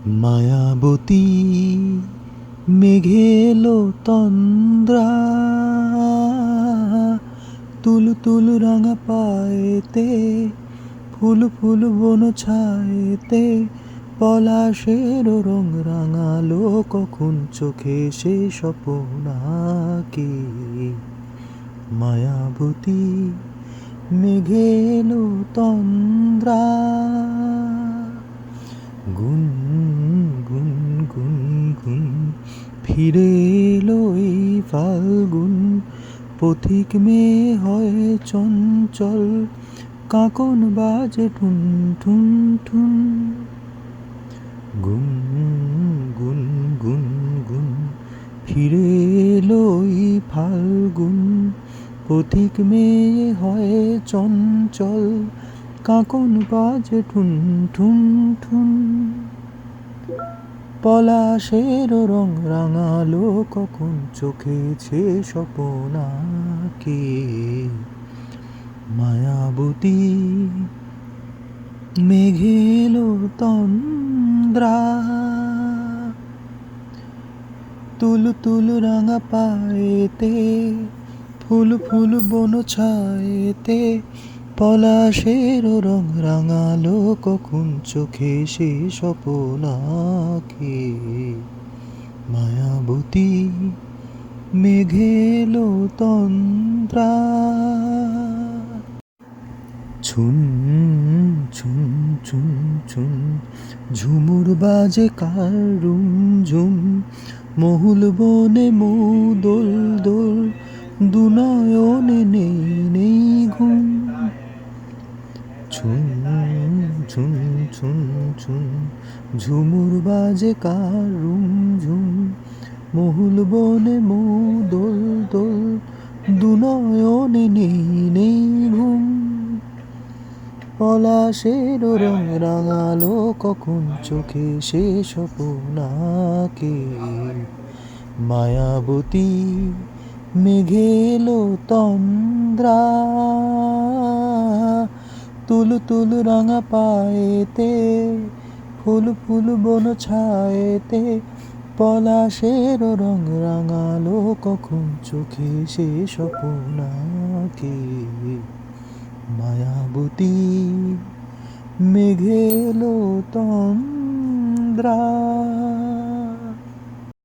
মায়াবতী মেঘে এলো তন্দ্রা, তুলু তুলু রাঙা পায়েতে, ফুল ফুল বন ছায়েতে, পলাশের রং রাঙালো কখন চোখে সে স্বপ্ন আঁকে। মায়াবতী মেঘে এলো তন্দ্রা, গুন গুন গুন গুন ফিরে এলো এই ফাল্গুন, পথিক মেয়ে হয় চঞ্চল, কাঁকন বাজে ঠুন ঠুন ঠুন। গুন গুন গুন গুন ফিরে এলো এই ফাল্গুন, পথিক মেয়ে হয় চঞ্চল, কাঁকন বাজে ঠুন ঠুন ঠুন। পলাশের রং রাঙালো কখন চোখে সে স্বপ্ন আঁকে। মায়াবতী মেঘে এলো তন্দ্রা, তুলু তুলু রাঙা পায়েতে, ফুল ফুল বন ছায়েতে, পলাশের রং রাঙালো কখন চোখে সে স্বপ্ন আঁকে। মায়াবতী মেঘে এলো তন্দ্রা। ছুন ছুন ছুন ছুন ঝুমুর বাজে কার রুম ঝুম, মহুল বনে মৌ দোল দোল, দুনয়নে নেই নেই ঘুম। ছুন ছুন ছুন ছুন ঝুমুর বাজে কার রুম ঝুম, মহুল বনে মৌ দোল দোল, দুনয়নে নেই নেই ঘুম। পলাশের রং রাঙালো কখন চোখে সে স্বপ্ন আঁকে। মায়াবতী মেঘে এলো তন্দ্রা, তুলু তুলু রাঙা পায়েতে, ফুল ফুল বন ছায়েতে, পলাশের রং রাঙালো কখন চোখে সে স্বপ্ন আঁকে। মায়াবতী মেঘে এলো তন্দ্রা।